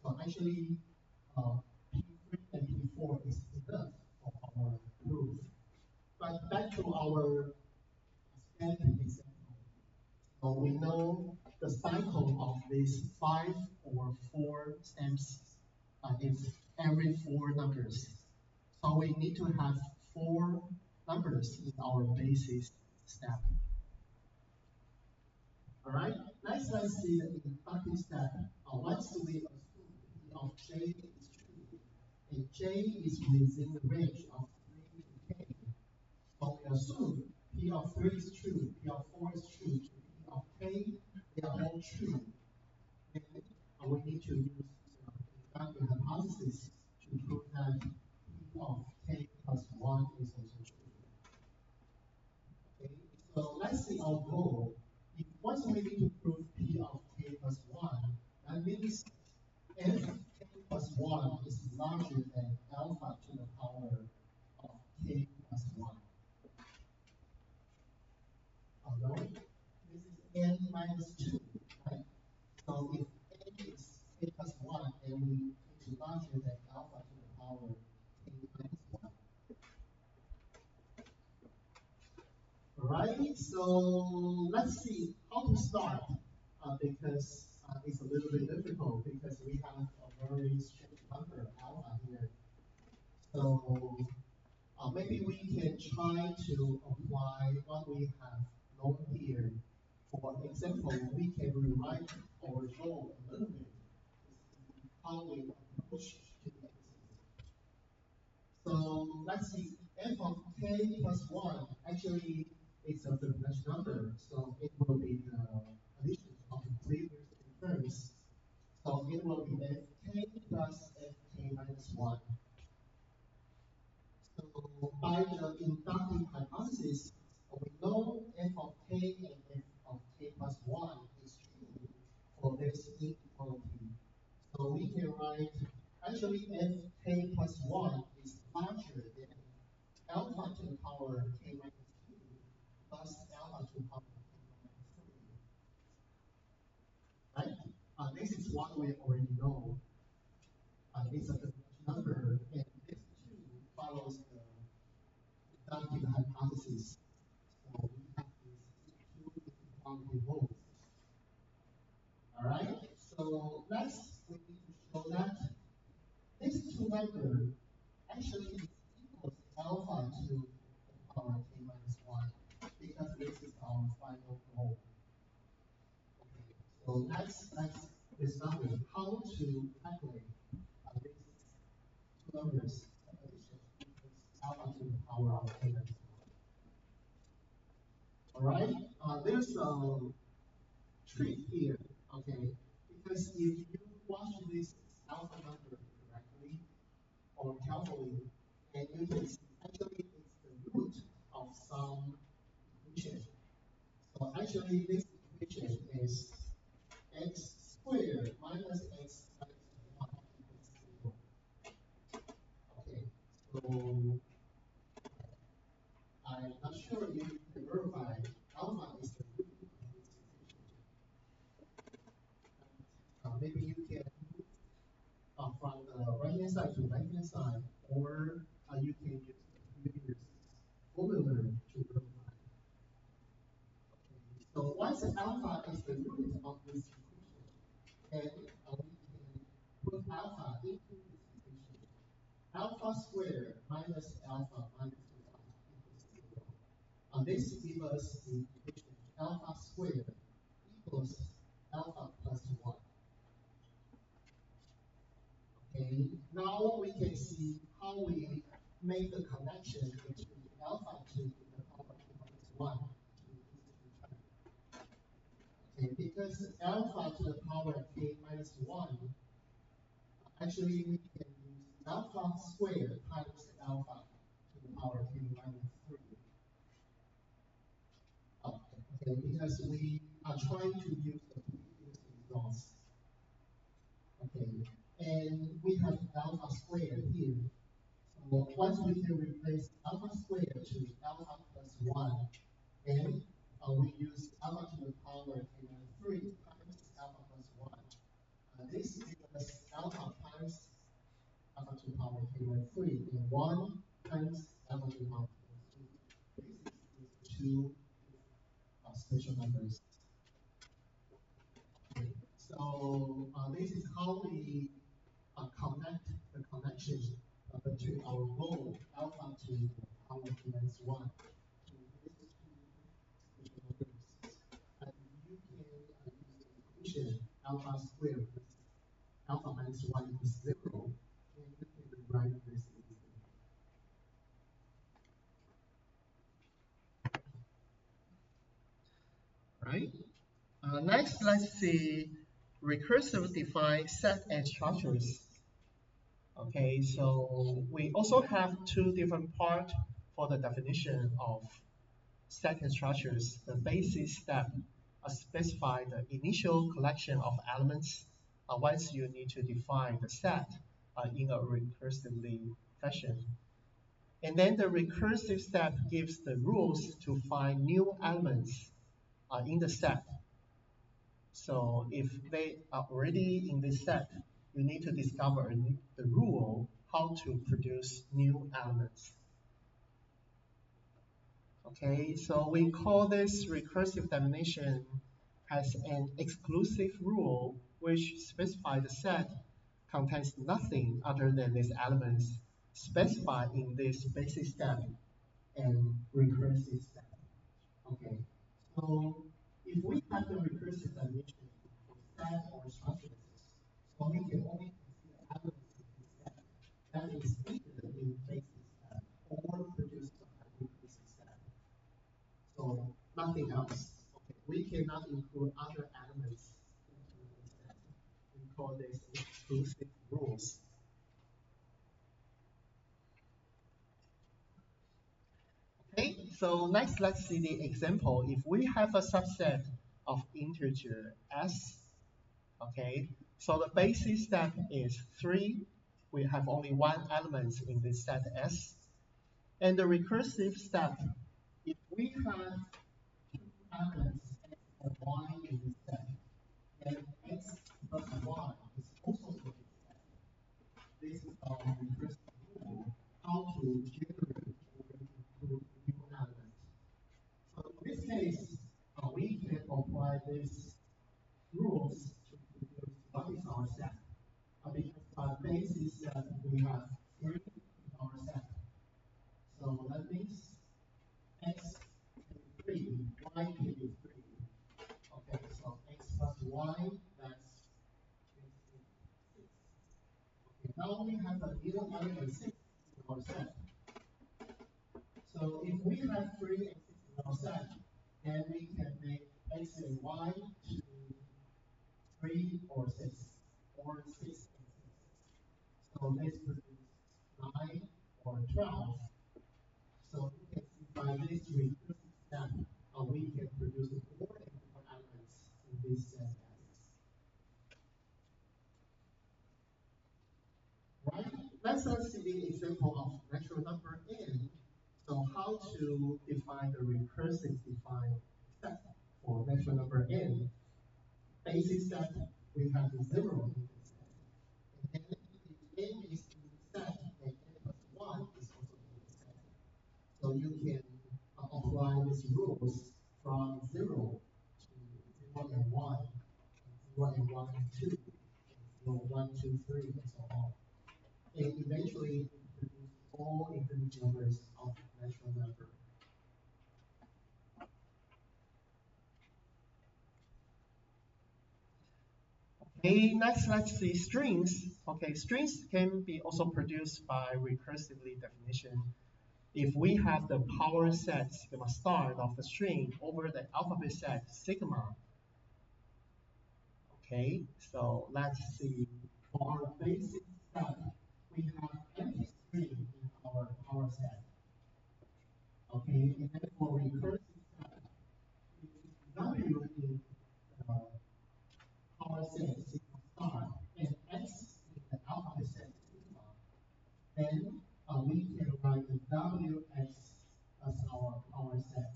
So actually P3 and P4 is enough for our proof. But back to our standard example. So we know the cycle of these 5 or 4 steps is every 4 numbers. So we need to have 4 numbers in our basis step. Alright, next let's see the inductive step. Once we assume P of J is true, and J is within the range of 3 to K. So we assume P of 3 is true, P of 4 is true, P of K, they are all true. And we need to use the inductive hypothesis to prove that P of K plus 1 is also true. Okay, so let's see our goal. If once we need to prove P of K plus 1, that means if K plus 1 is larger than alpha to the power of K plus 1. Although this is n minus 2, right? So if n is K plus 1, then we need to larger than alpha to the power K minus 1. Alright, so let's see how to start because it's a little bit difficult because we have a very strict number alpha here. So maybe we can try to apply what we have known here. For example, we can rewrite our goal a little bit. How we approach to the exercise. So let's see, f of k plus 1 actually is a Fibonacci number, so it will be the addition of the previous two terms. So it will be fk plus fk minus 1. So by the inductive hypothesis, we know f of k and f of k plus 1 is true for this inequality. So we can write, actually fk plus 1 is larger than alpha to the power k minus 2 plus alpha to the power k minus 3. Right? This is what we already know. It's a Fibonacci number, and this too follows the inductive hypothesis. So we have these 2 inequality rules. Alright? So next we need to show that this 2 number actually is equal to alpha to the power k minus 1 because this is our final goal. Okay, so let's discover how to calculate these 2 numbers addition equals alpha to the power of k minus 1. Alright, there's a trick here, okay, because if you watch this alpha number correctly or carefully, and you can see actually it's the root of some equation. So actually this equation is x squared minus x minus 1 equals 0. Okay, so I'm not sure if you can verify alpha is the root of this equation. Maybe you can move from the right hand side to left hand side, or you can use the previous formula to verify. Okay, so once alpha is the root of this equation, then we can put alpha into this equation. Alpha squared minus alpha minus 1 equals 0. This gives us the equation alpha squared equals alpha plus 1. Okay, now we can see how we make the connection between alpha to the power k minus 1 to these two terms. Okay, because alpha to the power k minus 1, actually we can use alpha squared times alpha to the power k minus 3. Okay, because we are trying to use the previous results. Okay, and we have alpha squared here. So once we can replace alpha squared to alpha plus 1, then we use alpha to the power k minus 3 times alpha plus 1. This gives us alpha times alpha to the power k minus 3, and 1 times alpha to the power k minus 3. This is two special numbers. Okay. So this is how we connect the connection between our goal alpha to the power k minus 1 to these two special numbers. And you can use the equation alpha squared plus alpha minus 1 equals 0, and you can rewrite this easily. Right? Next, let's see recursive defined set and structures. Okay, so we also have two different parts for the definition of set and structures. The basic step specify the initial collection of elements. Once you need to define the set in a recursively fashion. And then the recursive step gives the rules to find new elements in the set. So if they are already in this set, you need to discover the rule how to produce new elements. Okay, so we call this recursive definition as an exclusive rule which specifies the set contains nothing other than these elements specified in this basic step and recursive step. Okay, so if we have the recursive definition for set or structures, so we can only consider elements in this set that is either in basic step or produced by recursive step. So nothing else. Okay, we cannot include other elements into the set. We call this exclusive rules. Okay, so next let's see the example. If we have a subset of integer s, okay, so the basic step is 3. We have only one element in this set s. And the recursive step, if we have two elements x and y in this set, then x plus y is also in this set. This is our recursive rule, how to generate or include new elements. So in this case, we can apply these rules to produce what is our set. Because our basis set we have 3 in our set. So that means x can be 3, y can be 3. Okay, so x plus y, that's 6. Okay, now we have a new element 6 in our set. So if we have 3 and 6 in our set, then we can make x and y to 3 or 6, or 6 and 6. So this produces 9 or 12. So you can see by this recursive step, we can produce more and more elements in this set S. Right? Let's see the example of natural number n. So how to define the recursive defined set for natural number n? Basic step, we have 0 in this set. And then if n is in this set, then n plus 1 is also in this set. So you can apply these rules from 0 to 0 and 1, and 0 and 1 and 2, and 0, 1, 2, 3, and so on. And eventually produce all infinite numbers of natural number. Okay, next let's see strings. Okay, strings can be also produced by recursively definition. If we have the power set sigma star of the string over the alphabet set sigma, okay, so let's see. For our basic step, we have empty string in our power set. Okay, and then for recursive step, W in the power set sigma star and X in the alphabet set sigma, then we can write the WX as our power set.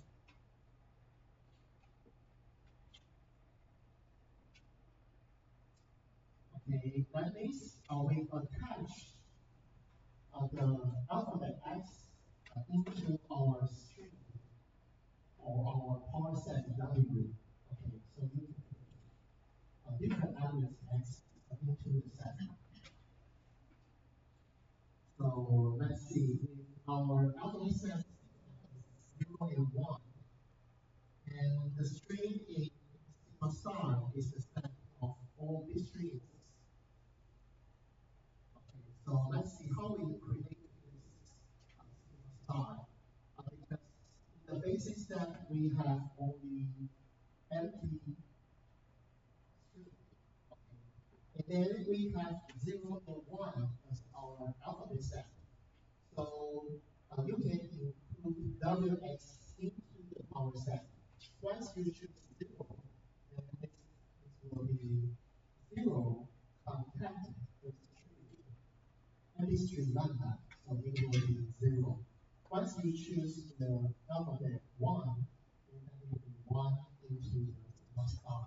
Okay, that means we attach the alphabet X into our string or our power set W. Okay, so you can put different elements X into the set. So let's see, if our alphabet set is 0 and 1, and the string in sigma star is the set of all these strings. Okay, so let's see how we create this sigma star. Because in the basic step, we have only empty string. Okay. And then we have 0 and 1 as our alphabet set. So you can include WX into the power set. Once you choose 0, then this will be 0 concatenated with string, empty string lambda, so it will be 0. Once you choose the alphabet 1, then it will be 1 into the sigma star.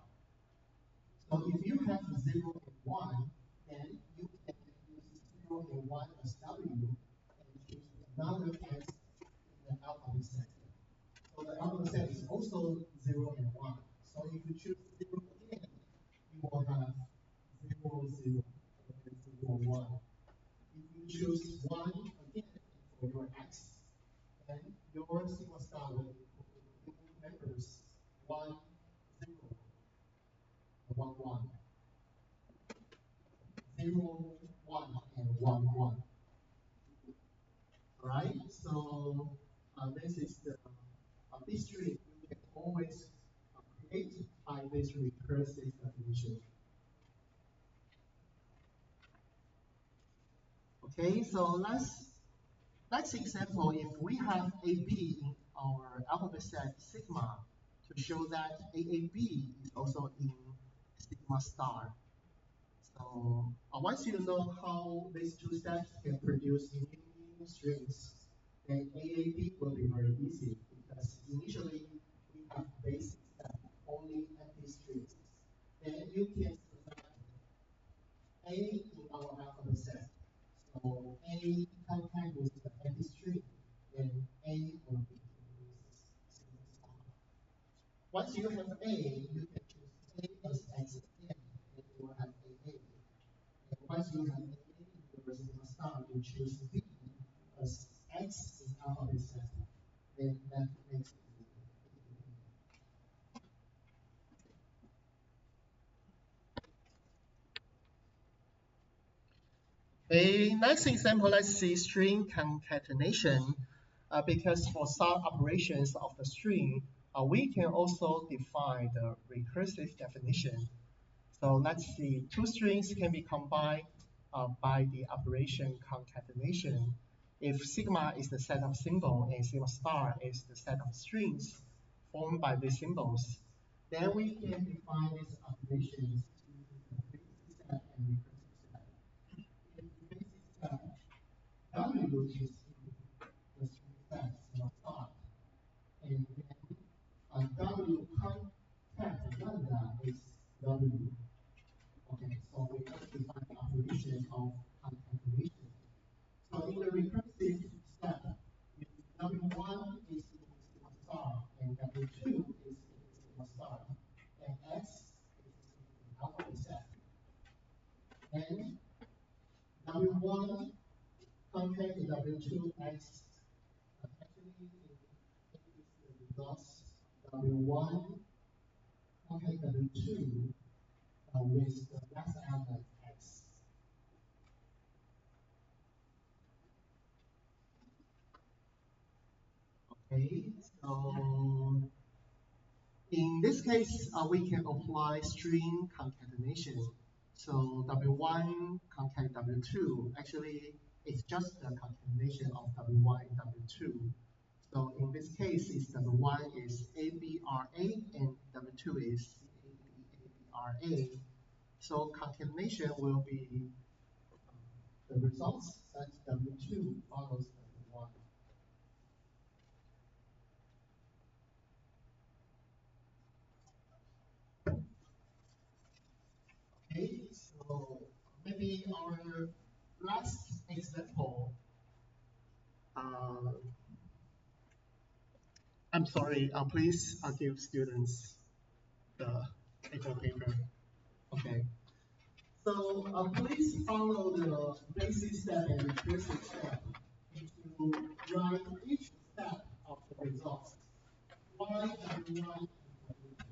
So if you have 0 and 1, then you can use 0 and 1 as W and choose another X in the alphabet set. So the alphabet set is also 0 and 1. So if you choose 0 again, you will have 0, 0, and then 0, 1. If you choose 1 again for your X, then your sigma star will include members 1, 0, 1, 1. 0, 1, and 1, 1. Right? So this is the history you can always create by this recursive definition. Okay, so let's example if we have AB in our alphabet set sigma to show that AAB is also in sigma star. So once you know how these two steps can produce new strings, then AAB will be very easy because initially we have basic step only empty strings. Then you can select A in our alphabet set. So A contact with the empty string, then A will be sigma star. Once you have A, you can choose A as X again, and you will have AA. And once you have A in your sigma star, you choose B as X in alphabet set. Then that makes it a next example, let's see string concatenation. Because for some operations of the string, we can also define the recursive definition. So let's see, two strings can be combined by the operation concatenation. If sigma is the set of symbols and sigma star is the set of strings formed by these symbols, then we can define these operations using the basic step and recursive step. In the basic step, W is in the string set sigma star, and then W concat lambda is W. Okay, so we just define the operation of concatenation. So in the recursive step, if W1 is in sigma star and W2 is in sigma star, and X is in alphabet set, and W1 concat W2 X actually is the results W1 concat W2 with the last element x. Okay, so in this case, we can apply string concatenation. So W1 concat W2, actually, it's just the concatenation of W1 and W2. So in this case, is W1 is ABRA and W2 is ABRA. So concatenation will be the results that W2 follows W1. Okay, so maybe our last example. I'm sorry, please give students the paper. Okay. So please follow the basic step and recursive step to write each step of the results. Why W1 and W2?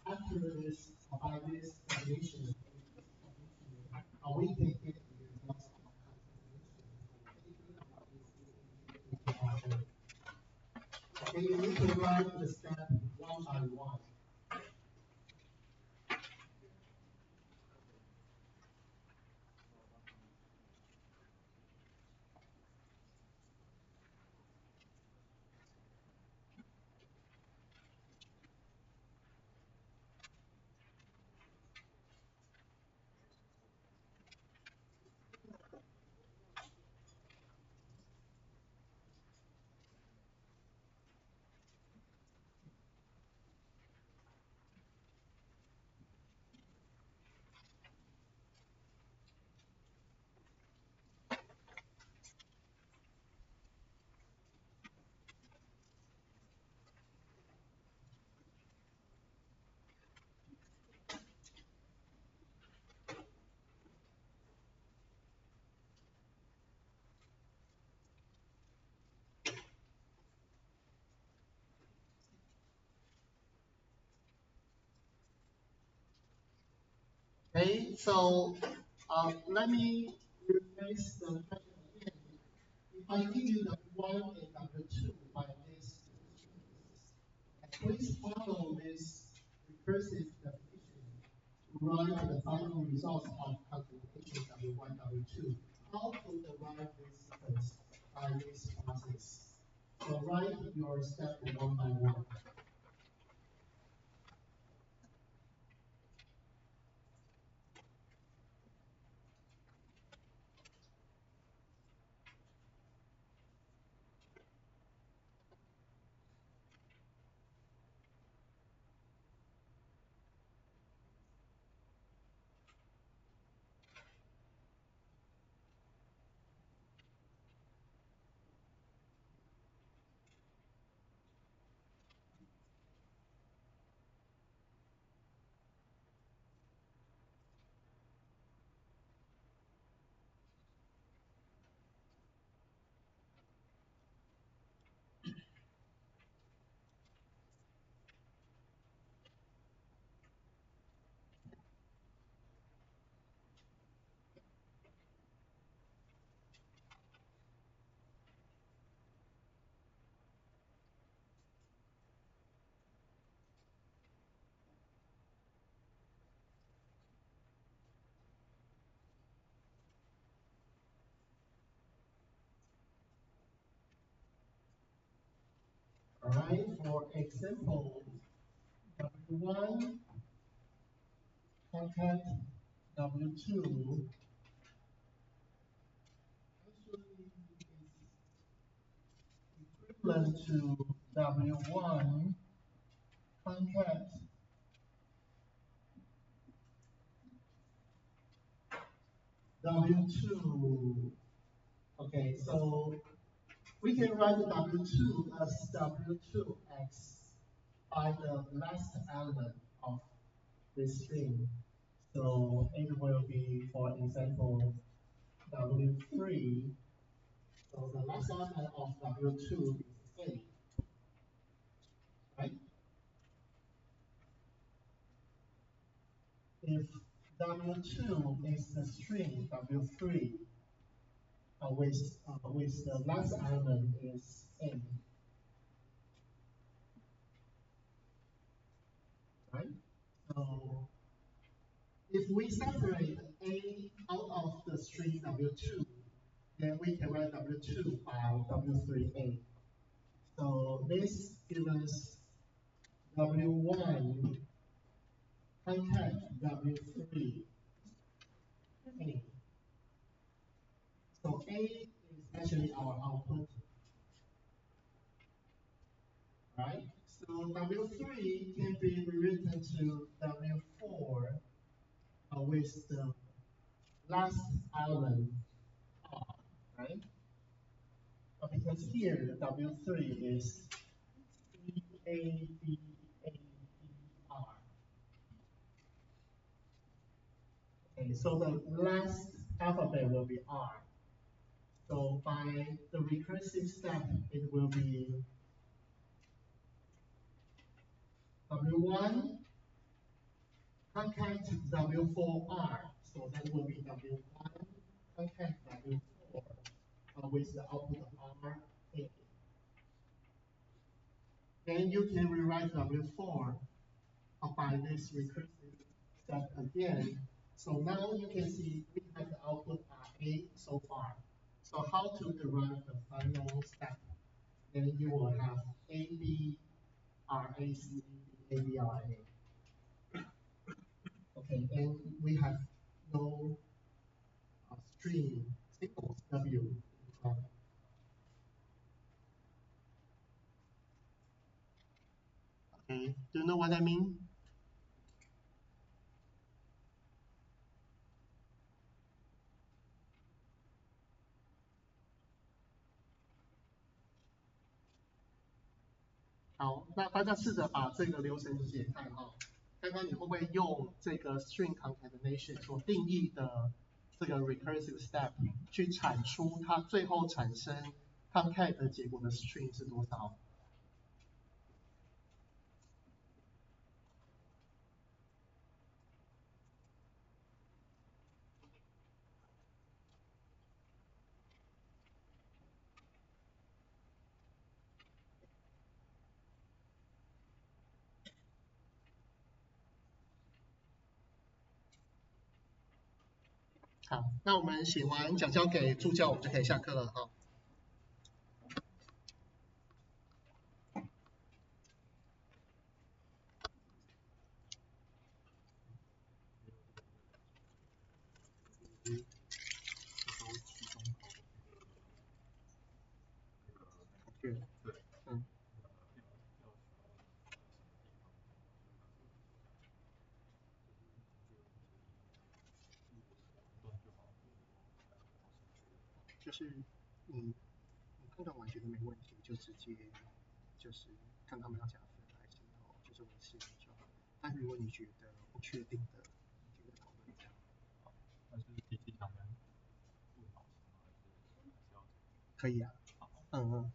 After this, by this definition, we can get the results of concatenation. Okay, we can write the step one by one. Okay, so let me rephrase the question again. If I give you W1 and W2 by this, please follow this recursive definition to write the final results of computation W1, W2. How to derive this sequence by this process? So write your step one by one. All right, for example, W1 concat W2 actually is equivalent to W1 concat W2. Okay, so we can write W2 as W2x by the last element of this string. So it will be, for example, W3. So the last element of W2 is A, right? if W2 is the string W3 with the last element is A, right? So if we separate A out of the string W2, then we can write W2 by W3A. So this gives us W1 concat W3 A. So A is actually our output, right? So W3 can be rewritten to W4 with the last element R, right? But because here the W3 is C, A, B, A, B, R. Okay, so the last alphabet will be R. So by the recursive step, it will be W1 concat W4R. So that will be W1 concat W4 with the output of R, A. Then you can rewrite W4 by this recursive step again. So now you can see we have the output RA so far. So how to derive the final step? Then you will have AB, RAC, AB, RA. Okay, and we have no string symbols W. Okay, do you know what I mean?好，那大家试着把这个流程解开哈，看看你会不会用这个 string concatenation 所定义的这个 recursive step 去产出它最后产生 concat 的结果的 string 是多少？好，那我们写完讲交给助教，我们就可以下课了哈。对，嗯。就是你判断完觉得没问题，就直接就是看他们要加分还是要就是维持就好。但如果你觉得不确定的，你就讨论这样。那是笔记上面问老师吗？还是要？可以啊。嗯嗯。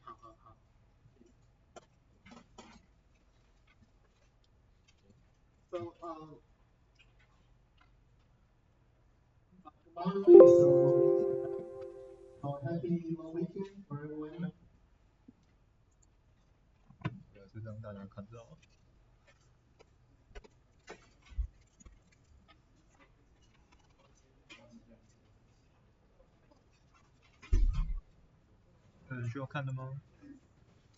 好好好。So tomorrow is a long weekend, right? So happy long weekend for everyone. 是让大家看到。需要看的吗？